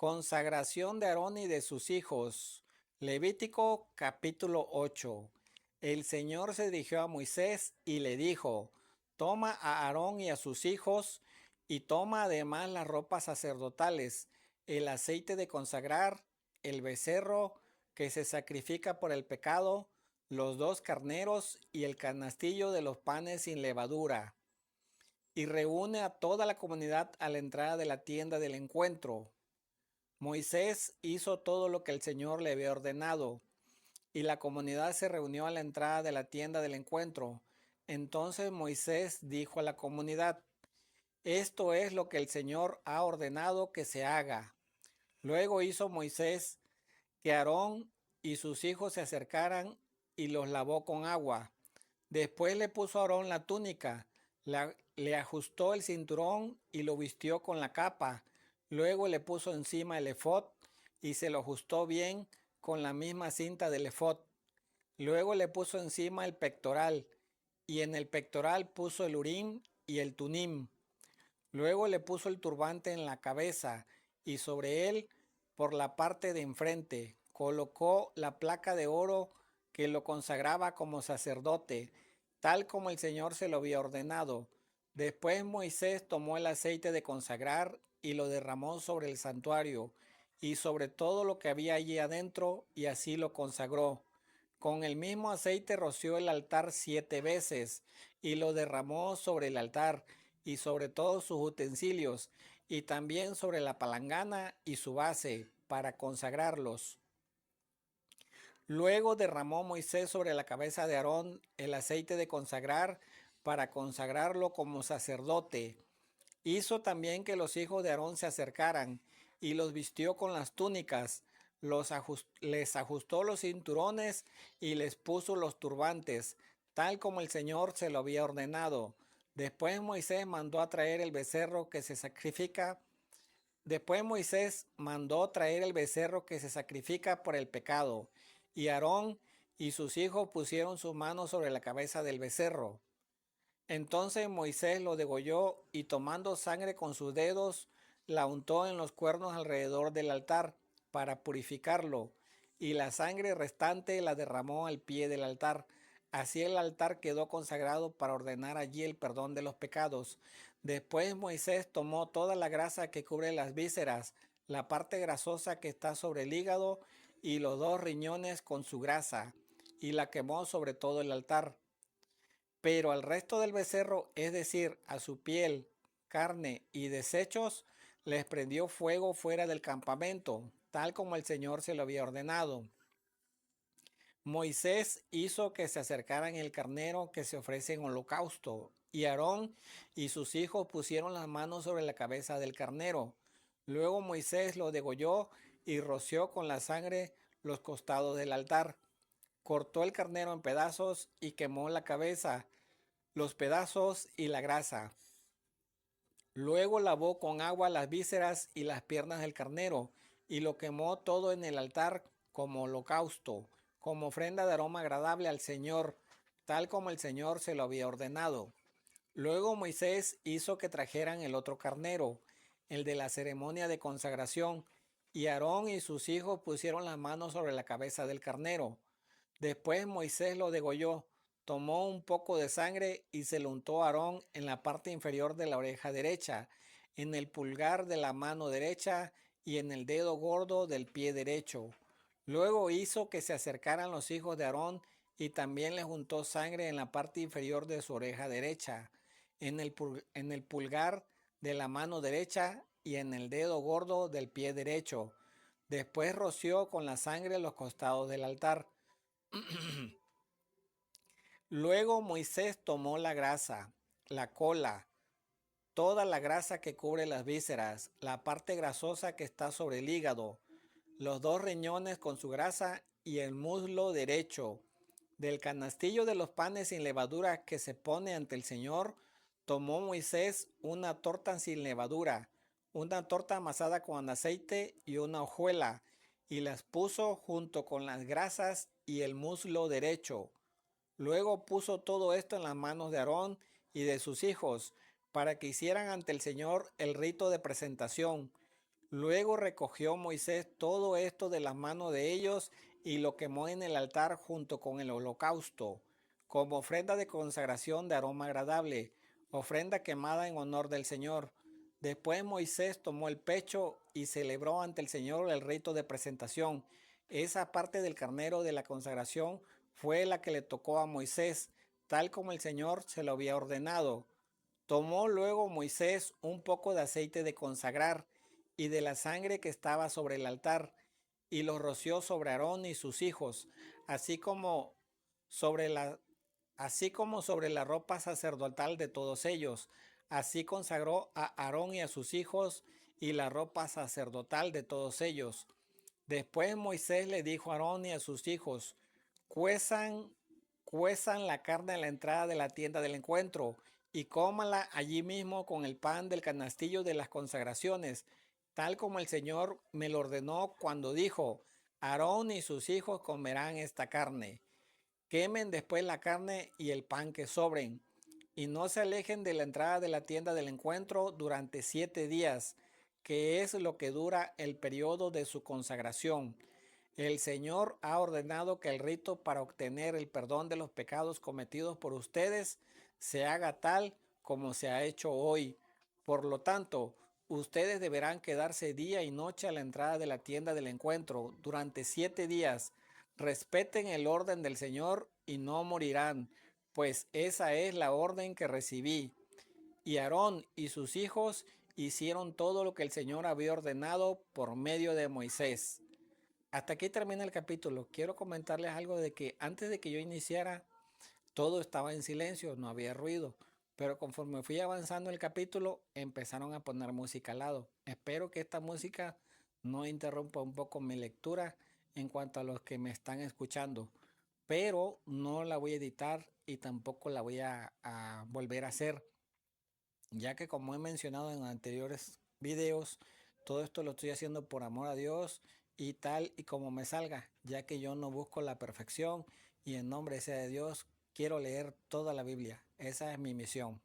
Consagración de Aarón y de sus hijos. Levítico capítulo 8. El Señor se dirigió a Moisés y le dijo: Toma a Aarón y a sus hijos, y toma además las ropas sacerdotales, el aceite de consagrar, el becerro que se sacrifica por el pecado, los dos carneros y el canastillo de los panes sin levadura. Y reúne a toda la comunidad a la entrada de la tienda del encuentro. Moisés hizo todo lo que el Señor le había ordenado, y la comunidad se reunió a la entrada de la tienda del encuentro. Entonces Moisés dijo a la comunidad: Esto es lo que el Señor ha ordenado que se haga. Luego hizo Moisés que Aarón y sus hijos se acercaran y los lavó con agua. Después le puso a Aarón la túnica, le ajustó el cinturón y lo vistió con la capa. Luego le puso encima el efod y se lo ajustó bien con la misma cinta del efod. Luego le puso encima el pectoral, y en el pectoral puso el urim y el tunim. Luego le puso el turbante en la cabeza, y sobre él, por la parte de enfrente, colocó la placa de oro que lo consagraba como sacerdote, tal como el Señor se lo había ordenado. Después Moisés tomó el aceite de consagrar y lo derramó sobre el santuario y sobre todo lo que había allí adentro, y así lo consagró. Con el mismo aceite roció el altar 7 veces y lo derramó sobre el altar y sobre todos sus utensilios, y también sobre la palangana y su base, para consagrarlos. Luego derramó Moisés sobre la cabeza de Aarón el aceite de consagrar para consagrarlo como sacerdote. Hizo también que los hijos de Aarón se acercaran y los vistió con las túnicas, les ajustó los cinturones y les puso los turbantes, tal como el Señor se lo había ordenado. Después Moisés mandó a traer el becerro que se sacrifica. Después Moisés mandó traer el becerro que se sacrifica por el pecado, y Aarón y sus hijos pusieron sus manos sobre la cabeza del becerro. Entonces Moisés lo degolló y tomando sangre con sus dedos, la untó en los cuernos alrededor del altar para purificarlo, y la sangre restante la derramó al pie del altar. Así el altar quedó consagrado para ordenar allí el perdón de los pecados. Después Moisés tomó toda la grasa que cubre las vísceras, la parte grasosa que está sobre el hígado y los dos riñones con su grasa, y la quemó sobre todo el altar. Pero al resto del becerro, es decir, a su piel, carne y desechos, les prendió fuego fuera del campamento, tal como el Señor se lo había ordenado. Moisés hizo que se acercaran el carnero que se ofrece en holocausto, y Aarón y sus hijos pusieron las manos sobre la cabeza del carnero. Luego Moisés lo degolló y roció con la sangre los costados del altar. Cortó el carnero en pedazos y quemó la cabeza, los pedazos y la grasa. Luego lavó con agua las vísceras y las piernas del carnero, y lo quemó todo en el altar como holocausto, como ofrenda de aroma agradable al Señor, tal como el Señor se lo había ordenado. Luego Moisés hizo que trajeran el otro carnero, el de la ceremonia de consagración, y Aarón y sus hijos pusieron las manos sobre la cabeza del carnero. Después Moisés lo degolló, tomó un poco de sangre y se lo untó a Aarón en la parte inferior de la oreja derecha, en el pulgar de la mano derecha y en el dedo gordo del pie derecho. Luego hizo que se acercaran los hijos de Aarón y también les untó sangre en la parte inferior de su oreja derecha, en el pulgar de la mano derecha y en el dedo gordo del pie derecho. Después roció con la sangre los costados del altar. Luego Moisés tomó la grasa, la cola, toda la grasa que cubre las vísceras, la parte grasosa que está sobre el hígado, los dos riñones con su grasa y el muslo derecho. Del canastillo de los panes sin levadura que se pone ante el Señor, tomó Moisés una torta sin levadura, una torta amasada con aceite y una hojuela, y las puso junto con las grasas y el muslo derecho. Luego puso todo esto en las manos de Aarón y de sus hijos, para que hicieran ante el Señor el rito de presentación. Luego recogió Moisés todo esto de las manos de ellos y lo quemó en el altar junto con el holocausto, como ofrenda de consagración de aroma agradable, ofrenda quemada en honor del Señor. Después Moisés tomó el pecho y celebró ante el Señor el rito de presentación. Esa parte del carnero de la consagración fue la que le tocó a Moisés, tal como el Señor se lo había ordenado. Tomó luego Moisés un poco de aceite de consagrar y de la sangre que estaba sobre el altar, y lo roció sobre Aarón y sus hijos, así como sobre la, así como sobre la ropa sacerdotal de todos ellos. Así consagró a Aarón y a sus hijos y la ropa sacerdotal de todos ellos. Después Moisés le dijo a Aarón y a sus hijos: cuezan, cuezan la carne en la entrada de la tienda del encuentro y cómala allí mismo con el pan del canastillo de las consagraciones, tal como el Señor me lo ordenó cuando dijo: Aarón y sus hijos comerán esta carne. Quemen después la carne y el pan que sobren, y no se alejen de la entrada de la tienda del encuentro durante 7 días, que es lo que dura el periodo de su consagración. El Señor ha ordenado que el rito para obtener el perdón de los pecados cometidos por ustedes se haga tal como se ha hecho hoy. Por lo tanto, ustedes deberán quedarse día y noche a la entrada de la tienda del encuentro durante 7 días. Respeten el orden del Señor y no morirán, pues esa es la orden que recibí. Y Aarón y sus hijos hicieron todo lo que el Señor había ordenado por medio de Moisés. Hasta aquí termina el capítulo. Quiero comentarles algo de que antes de que yo iniciara, todo estaba en silencio, no había ruido. Pero conforme fui avanzando el capítulo, empezaron a poner música al lado. Espero que esta música no interrumpa un poco mi lectura en cuanto a los que me están escuchando. Pero no la voy a editar y tampoco la voy a volver a hacer, ya que como he mencionado en anteriores videos, todo esto lo estoy haciendo por amor a Dios y tal y como me salga, ya que yo no busco la perfección y en nombre sea de Dios quiero leer toda la Biblia. Esa es mi misión.